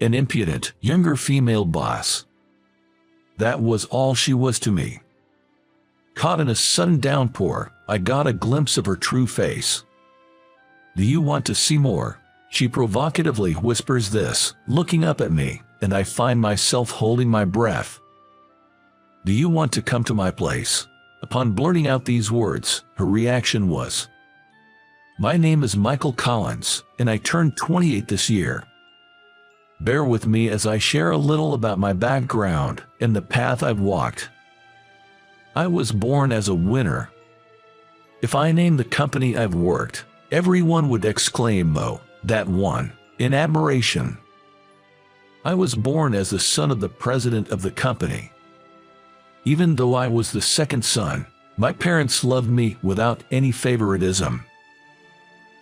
an impudent, younger female boss. That was all she was to me. Caught in a sudden downpour, I got a glimpse of her true face. "Do you want to see more?" She provocatively whispers this, looking up at me, and I find myself holding my breath. "Do you want to come to my place?" Upon blurting out these words, her reaction was, "My name is Michael Collins, and I turned 28 this year. Bear with me as I share a little about my background and the path I've walked. I was born as a winner. If I name the company I've worked, everyone would exclaim, 'Oh, that one,' in admiration. I was born as the son of the president of the company. Even though I was the second son, my parents loved me without any favoritism.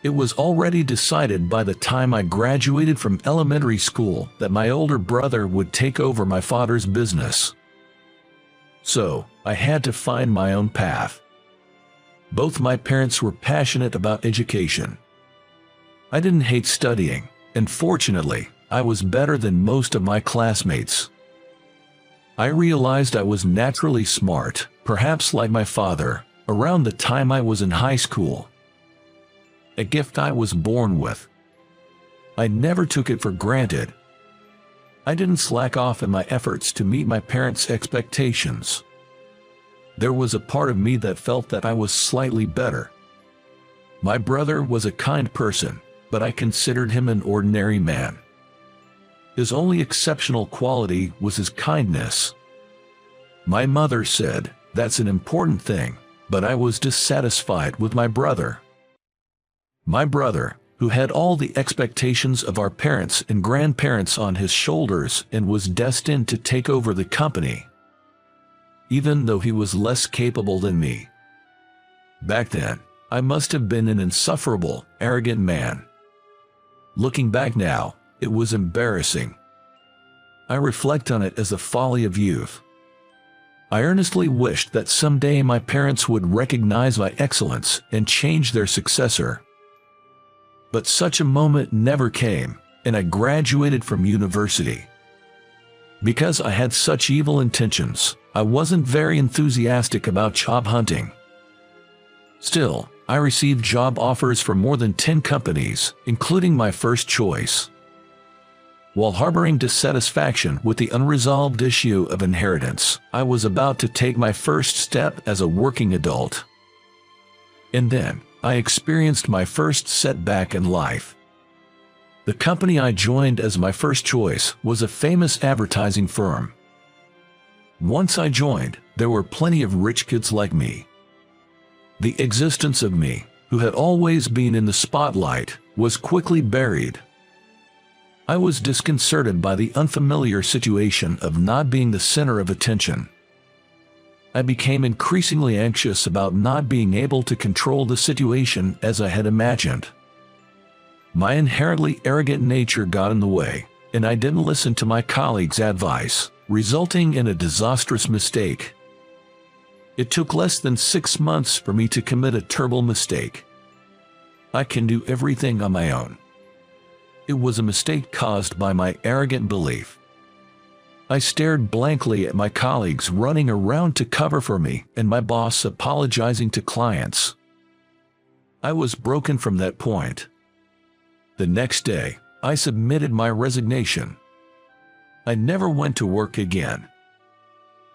It was already decided by the time I graduated from elementary school that my older brother would take over my father's business. So, I had to find my own path. Both my parents were passionate about education. I didn't hate studying, and fortunately, I was better than most of my classmates. I realized I was naturally smart, perhaps like my father, around the time I was in high school. A gift I was born with. I never took it for granted. I didn't slack off in my efforts to meet my parents' expectations. There was a part of me that felt that I was slightly better. My brother was a kind person, but I considered him an ordinary man. His only exceptional quality was his kindness. My mother said, "That's an important thing," but I was dissatisfied with my brother. My brother, who had all the expectations of our parents and grandparents on his shoulders and was destined to take over the company, even though he was less capable than me. Back then, I must have been an insufferable, arrogant man. Looking back now, it was embarrassing. I reflect on it as the folly of youth. I earnestly wished that someday my parents would recognize my excellence and change their successor. But such a moment never came, and I graduated from university. Because I had such evil intentions, I wasn't very enthusiastic about job hunting. Still, I received job offers from more than 10 companies, including my first choice. While harboring dissatisfaction with the unresolved issue of inheritance, I was about to take my first step as a working adult. And then, I experienced my first setback in life. The company I joined as my first choice was a famous advertising firm. Once I joined, there were plenty of rich kids like me. The existence of me, who had always been in the spotlight, was quickly buried. I was disconcerted by the unfamiliar situation of not being the center of attention. I became increasingly anxious about not being able to control the situation as I had imagined. My inherently arrogant nature got in the way, and I didn't listen to my colleagues' advice, resulting in a disastrous mistake. It took less than 6 months for me to commit a terrible mistake. I can do everything on my own. It was a mistake caused by my arrogant belief. I stared blankly at my colleagues running around to cover for me and my boss apologizing to clients. I was broken from that point. The next day, I submitted my resignation. I never went to work again.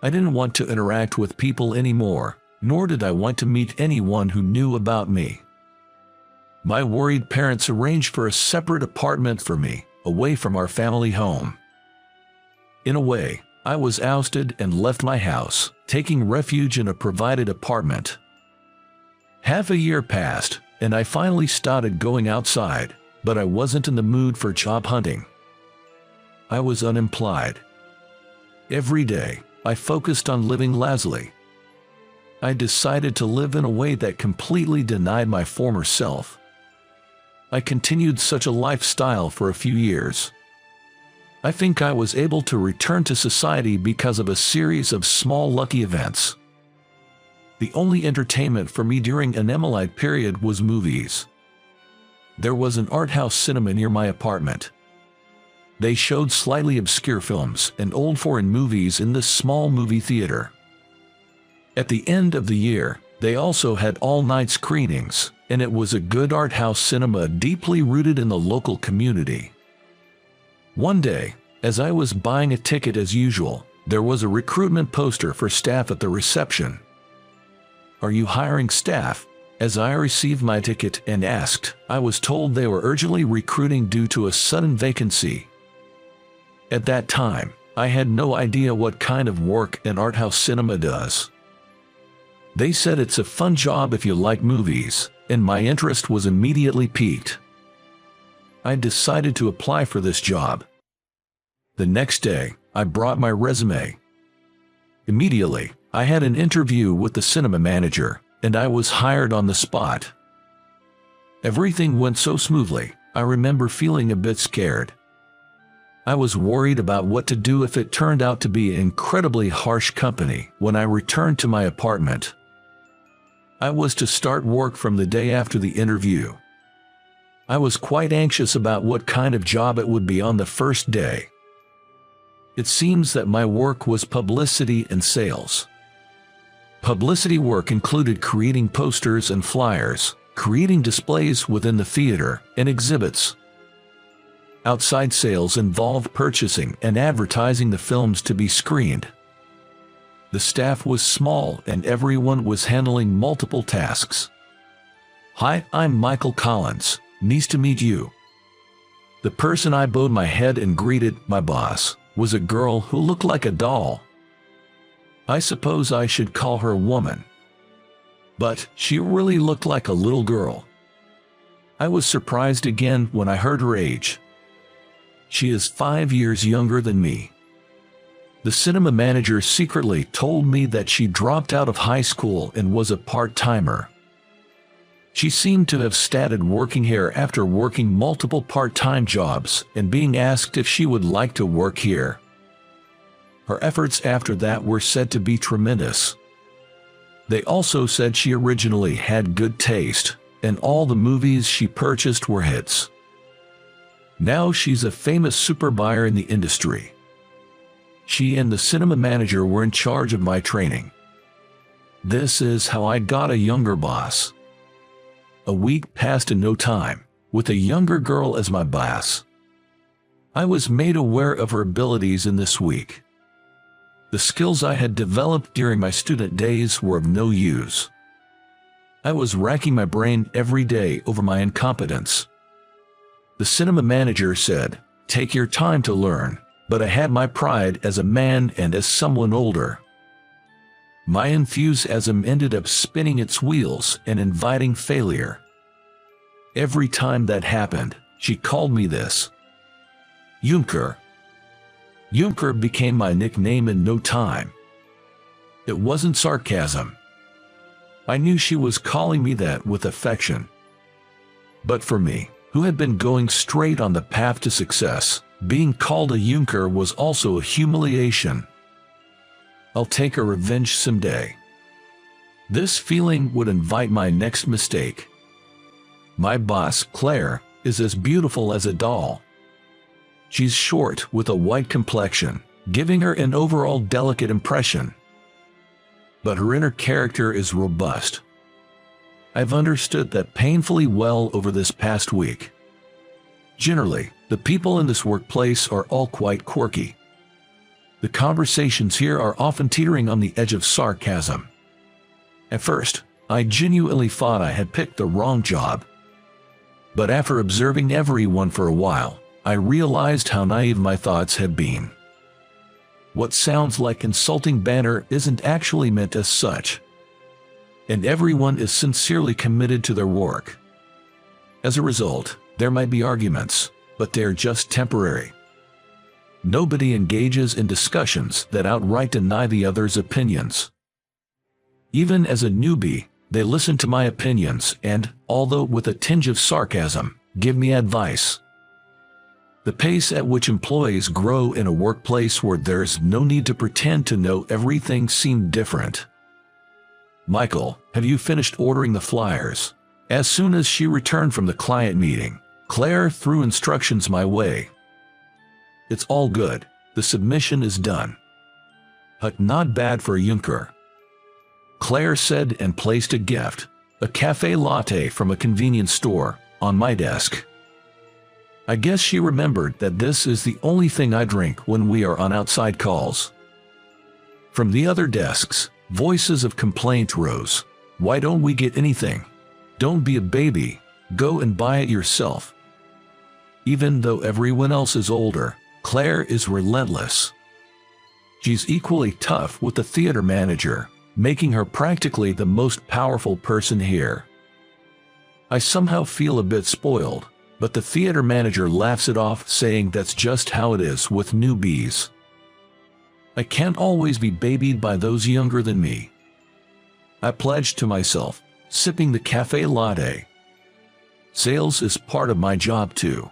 I didn't want to interact with people anymore, nor did I want to meet anyone who knew about me. My worried parents arranged for a separate apartment for me, away from our family home. In a way, I was ousted and left my house, taking refuge in a provided apartment. Half a year passed, and I finally started going outside, but I wasn't in the mood for job hunting. I was unemployed. Every day, I focused on living lazily. I decided to live in a way that completely denied my former self. I continued such a lifestyle for a few years. I think I was able to return to society because of a series of small lucky events. The only entertainment for me during an Emilite period was movies. There was an art house cinema near my apartment. They showed slightly obscure films and old foreign movies in this small movie theater. At the end of the year, they also had all-night screenings, and it was a good art house cinema deeply rooted in the local community. One day, as I was buying a ticket as usual, there was a recruitment poster for staff at the reception. "Are you hiring staff?" As I received my ticket and asked, I was told they were urgently recruiting due to a sudden vacancy. At that time, I had no idea what kind of work an art house cinema does. They said it's a fun job if you like movies, and my interest was immediately piqued. I decided to apply for this job. The next day, I brought my resume. Immediately, I had an interview with the cinema manager, and I was hired on the spot. Everything went so smoothly, I remember feeling a bit scared. I was worried about what to do if it turned out to be an incredibly harsh company when I returned to my apartment. I was to start work from the day after the interview. I was quite anxious about what kind of job it would be on the first day. It seems that my work was publicity and sales. Publicity work included creating posters and flyers, creating displays within the theater, and exhibits. Outside sales involved purchasing and advertising the films to be screened. The staff was small and everyone was handling multiple tasks. "Hi, I'm Michael Collins. Nice to meet you." The person I bowed my head and greeted, my boss, was a girl who looked like a doll. I suppose I should call her a woman. But she really looked like a little girl. I was surprised again when I heard her age. She is 5 years younger than me. The cinema manager secretly told me that she dropped out of high school and was a part-timer. She seemed to have started working here after working multiple part-time jobs and being asked if she would like to work here. Her efforts after that were said to be tremendous. They also said she originally had good taste, and all the movies she purchased were hits. Now she's a famous super buyer in the industry. She and the cinema manager were in charge of my training. This is how I got a younger boss. A week passed in no time, with a younger girl as my boss. I was made aware of her abilities in this week. The skills I had developed during my student days were of no use. I was racking my brain every day over my incompetence. The cinema manager said, "Take your time to learn," but I had my pride as a man and as someone older. My enthusiasm ended up spinning its wheels and inviting failure. Every time that happened, she called me this. Junker. Junker became my nickname in no time. It wasn't sarcasm. I knew she was calling me that with affection. But for me, who had been going straight on the path to success, being called a Junker was also a humiliation. I'll take a revenge someday. This feeling would invite my next mistake. My boss, Claire, is as beautiful as a doll. She's short with a white complexion, giving her an overall delicate impression. But her inner character is robust. I've understood that painfully well over this past week. Generally, the people in this workplace are all quite quirky. The conversations here are often teetering on the edge of sarcasm. At first, I genuinely thought I had picked the wrong job. But after observing everyone for a while, I realized how naive my thoughts had been. What sounds like insulting banter isn't actually meant as such. And everyone is sincerely committed to their work. As a result, there might be arguments, but they're just temporary. Nobody engages in discussions that outright deny the other's opinions. Even as a newbie, they listen to my opinions and, although with a tinge of sarcasm, give me advice. The pace at which employees grow in a workplace where there's no need to pretend to know everything seemed different. "Michael, have you finished ordering the flyers?" As soon as she returned from the client meeting, Claire threw instructions my way. It's all good. The submission is done. Not bad for a Junker, Claire said and placed a gift, a cafe latte from a convenience store, on my desk. I guess she remembered that this is the only thing I drink when we are on outside calls. From the other desks, voices of complaint rose. Why don't we get anything? Don't be a baby. Go and buy it yourself. Even though everyone else is older, Claire is relentless. She's equally tough with the theater manager, making her practically the most powerful person here. I somehow feel a bit spoiled, but the theater manager laughs it off, saying that's just how it is with newbies. I can't always be babied by those younger than me. I pledged to myself, sipping the cafe latte. Sales is part of my job too.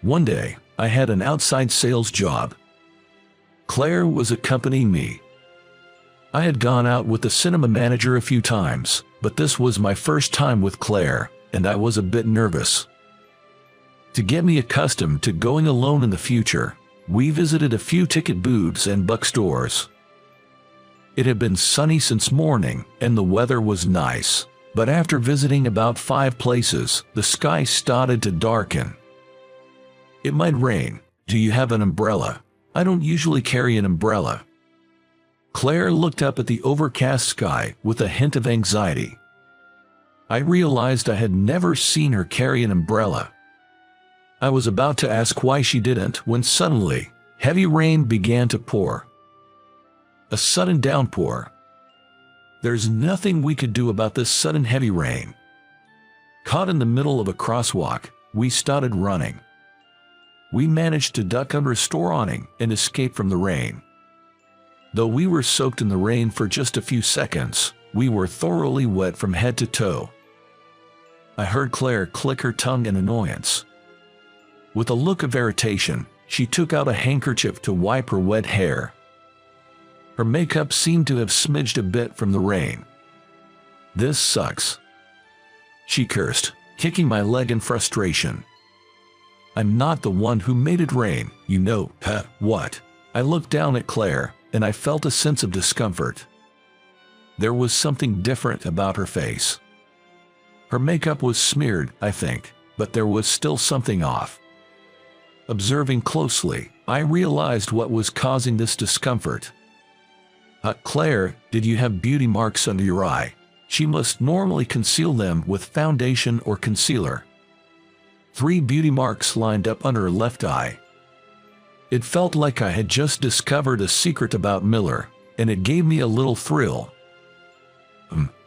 One day, I had an outside sales job. Claire was accompanying me. I had gone out with the cinema manager a few times, but this was my first time with Claire, and I was a bit nervous. To get me accustomed to going alone in the future, we visited a few ticket booths and bookstores. It had been sunny since morning, and the weather was nice, but after visiting about 5 places, the sky started to darken. It might rain. Do you have an umbrella? I don't usually carry an umbrella. Claire looked up at the overcast sky with a hint of anxiety. I realized I had never seen her carry an umbrella. I was about to ask why she didn't when suddenly, heavy rain began to pour. A sudden downpour. There's nothing we could do about this sudden heavy rain. Caught in the middle of a crosswalk, we started running. We managed to duck under a store awning and escape from the rain. Though we were soaked in the rain for just a few seconds, we were thoroughly wet from head to toe. I heard Claire click her tongue in annoyance. With a look of irritation, she took out a handkerchief to wipe her wet hair. Her makeup seemed to have smidged a bit from the rain. This sucks, she cursed, kicking my leg in frustration. I'm not the one who made it rain, you know. What? I looked down at Claire, and I felt a sense of discomfort. There was something different about her face. Her makeup was smeared, I think, but there was still something off. Observing closely, I realized what was causing this discomfort. Claire, did you have beauty marks under your eye? She must normally conceal them with foundation or concealer. 3 beauty marks lined up under her left eye. It felt like I had just discovered a secret about Miller, and it gave me a little thrill.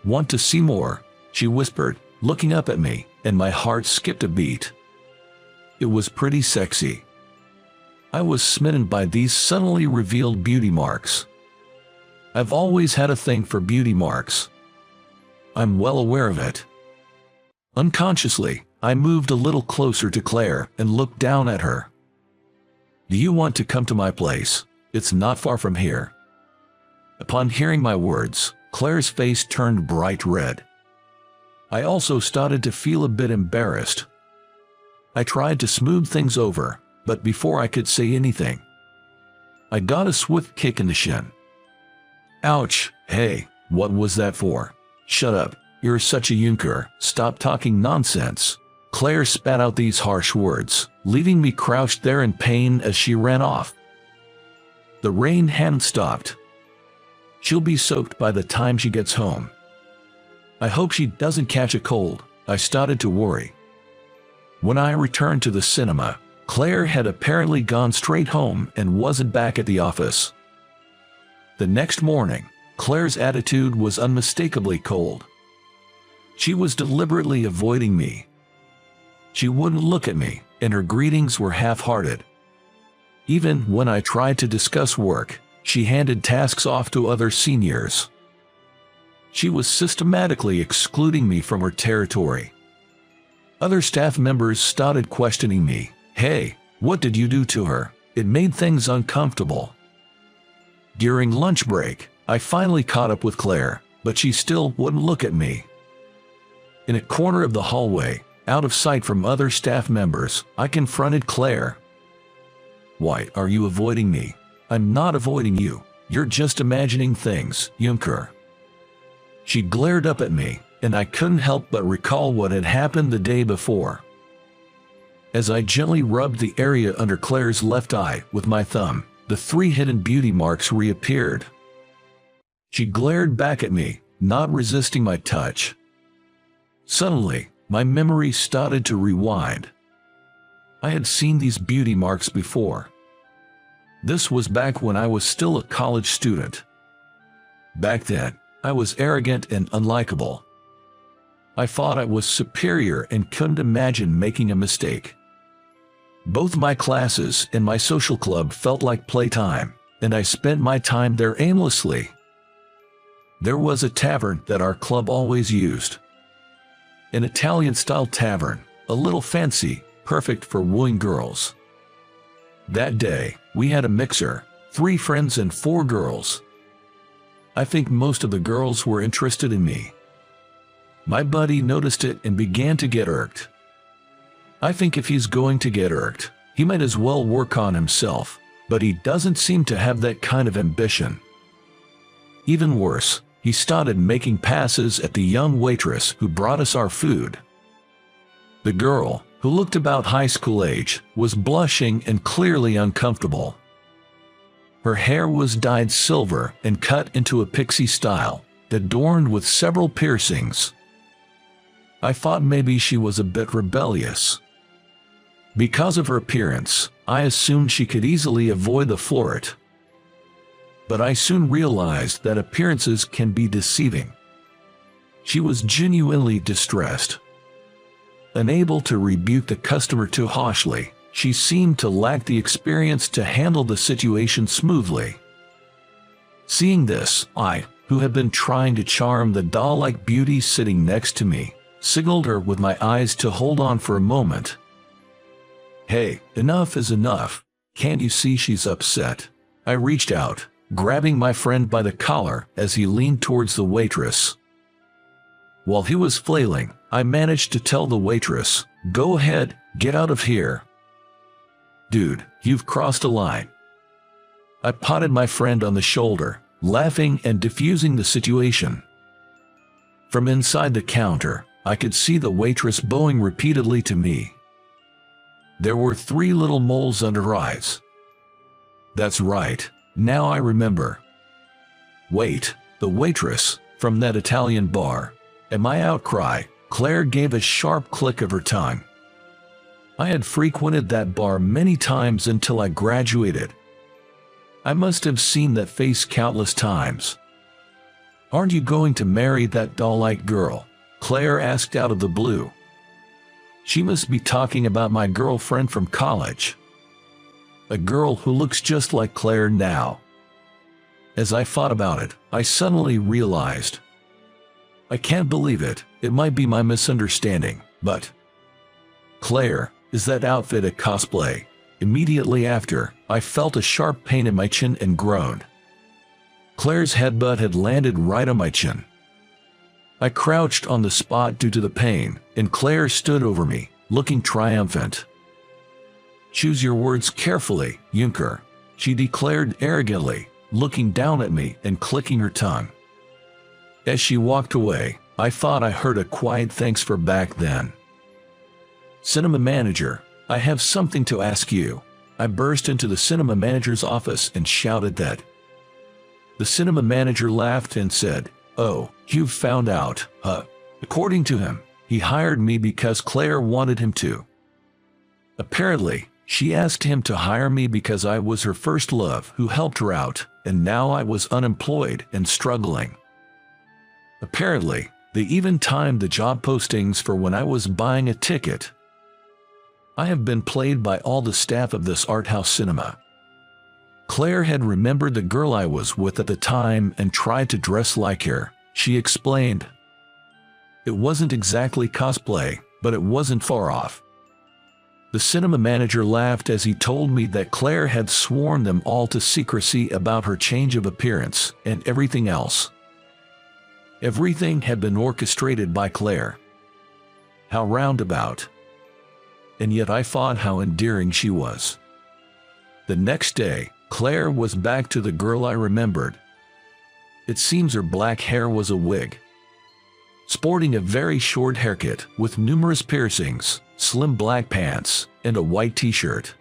Want to see more? She whispered, looking up at me, and my heart skipped a beat. It was pretty sexy. I was smitten by these suddenly revealed beauty marks. I've always had a thing for beauty marks. I'm well aware of it. Unconsciously, I moved a little closer to Claire and looked down at her. Do you want to come to my place? It's not far from here. Upon hearing my words, Claire's face turned bright red. I also started to feel a bit embarrassed. I tried to smooth things over, but before I could say anything, I got a swift kick in the shin. Ouch! Hey, what was that for? Shut up, you're such a Junker, stop talking nonsense. Claire spat out these harsh words, leaving me crouched there in pain as she ran off. The rain hadn't stopped. She'll be soaked by the time she gets home. I hope she doesn't catch a cold. I started to worry. When I returned to the cinema, Claire had apparently gone straight home and wasn't back at the office. The next morning, Claire's attitude was unmistakably cold. She was deliberately avoiding me. She wouldn't look at me, and her greetings were half-hearted. Even when I tried to discuss work, she handed tasks off to other seniors. She was systematically excluding me from her territory. Other staff members started questioning me. Hey, what did you do to her? It made things uncomfortable. During lunch break, I finally caught up with Claire, but she still wouldn't look at me. In a corner of the hallway, out of sight from other staff members, I confronted Claire. Why are you avoiding me? I'm not avoiding you. You're just imagining things, Junker. She glared up at me, and I couldn't help but recall what had happened the day before. As I gently rubbed the area under Claire's left eye with my thumb, the 3 hidden beauty marks reappeared. She glared back at me, not resisting my touch. Suddenly, my memory started to rewind. I had seen these beauty marks before. This was back when I was still a college student. Back then, I was arrogant and unlikable. I thought I was superior and couldn't imagine making a mistake. Both my classes and my social club felt like playtime, and I spent my time there aimlessly. There was a tavern that our club always used. An Italian-style tavern, a little fancy, perfect for wooing girls. That day, we had a mixer, 3 friends and 4 girls. I think most of the girls were interested in me. My buddy noticed it and began to get irked. I think if he's going to get irked, he might as well work on himself, but he doesn't seem to have that kind of ambition. Even worse, he started making passes at the young waitress who brought us our food. The girl, who looked about high school age, was blushing and clearly uncomfortable. Her hair was dyed silver and cut into a pixie style, adorned with several piercings. I thought maybe she was a bit rebellious. Because of her appearance, I assumed she could easily avoid the flirt. But I soon realized that appearances can be deceiving. She was genuinely distressed. Unable to rebuke the customer too harshly, she seemed to lack the experience to handle the situation smoothly. Seeing this, I, who had been trying to charm the doll-like beauty sitting next to me, signaled her with my eyes to hold on for a moment. "Hey, enough is enough. Can't you see she's upset?" I reached out, grabbing my friend by the collar as he leaned towards the waitress. While he was flailing, I managed to tell the waitress, "Go ahead, get out of here." "Dude, you've crossed a line." I patted my friend on the shoulder, laughing and diffusing the situation. From inside the counter, I could see the waitress bowing repeatedly to me. There were 3 little moles under her eyes. That's right, now I remember. Wait, the waitress, from that Italian bar. At my outcry, Claire gave a sharp click of her tongue. I had frequented that bar many times until I graduated. I must have seen that face countless times. "Aren't you going to marry that doll-like girl?" Claire asked out of the blue. She must be talking about my girlfriend from college. A girl who looks just like Claire now. As I thought about it, I suddenly realized. I can't believe it, it might be my misunderstanding, but... Claire, is that outfit a cosplay? Immediately after, I felt a sharp pain in my chin and groaned. Claire's headbutt had landed right on my chin. I crouched on the spot due to the pain, and Claire stood over me, looking triumphant. "Choose your words carefully, Junker," she declared arrogantly, looking down at me and clicking her tongue. As she walked away, I thought I heard a quiet thanks for back then. "Cinema manager, I have something to ask you." I burst into the cinema manager's office and shouted that. The cinema manager laughed and said, "Oh, you've found out, huh?" According to him, he hired me because Claire wanted him to. Apparently, she asked him to hire me because I was her first love who helped her out, and now I was unemployed and struggling. Apparently, they even timed the job postings for when I was buying a ticket. I have been played by all the staff of this art house cinema. Claire had remembered the girl I was with at the time and tried to dress like her, she explained. It wasn't exactly cosplay, but it wasn't far off. The cinema manager laughed as he told me that Claire had sworn them all to secrecy about her change of appearance and everything else. Everything had been orchestrated by Claire. How roundabout. And yet I thought how endearing she was. The next day, Claire was back to the girl I remembered. It seems her black hair was a wig. Sporting a very short haircut with numerous piercings, slim black pants, and a white t-shirt.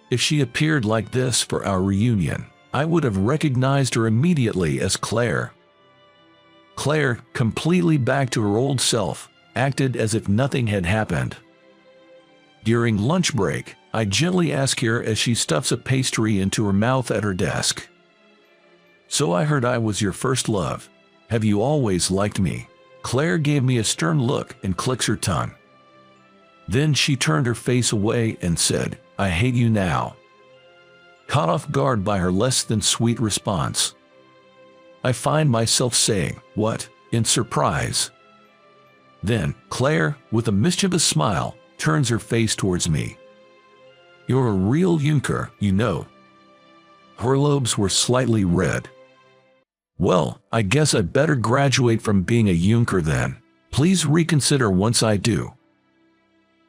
If she appeared like this for our reunion, I would have recognized her immediately as Claire. Claire, completely back to her old self, acted as if nothing had happened. During lunch break, I gently ask her as she stuffs a pastry into her mouth at her desk. "So I heard I was your first love. Have you always liked me?" Claire gave me a stern look and clicks her tongue. Then she turned her face away and said, "I hate you now." Caught off guard by her less than sweet response, I find myself saying, "What?" in surprise. Then, Claire, with a mischievous smile, turns her face towards me. "You're a real Junker, you know." Her lobes were slightly red. "Well, I guess I better graduate from being a Junker then. Please reconsider once I do."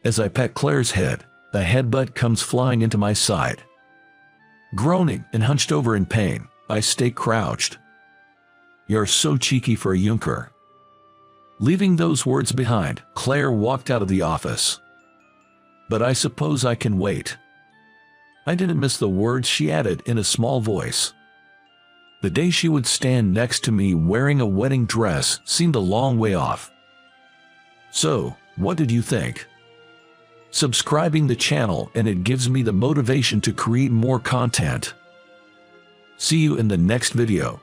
As I pet Claire's head, the headbutt comes flying into my side. Groaning and hunched over in pain, I stay crouched. "You're so cheeky for a Junker." Leaving those words behind, Claire walked out of the office. But I suppose I can wait. I didn't miss the words she added in a small voice. The day she would stand next to me wearing a wedding dress seemed a long way off. So, what did you think? Subscribing the channel and it gives me the motivation to create more content. See you in the next video.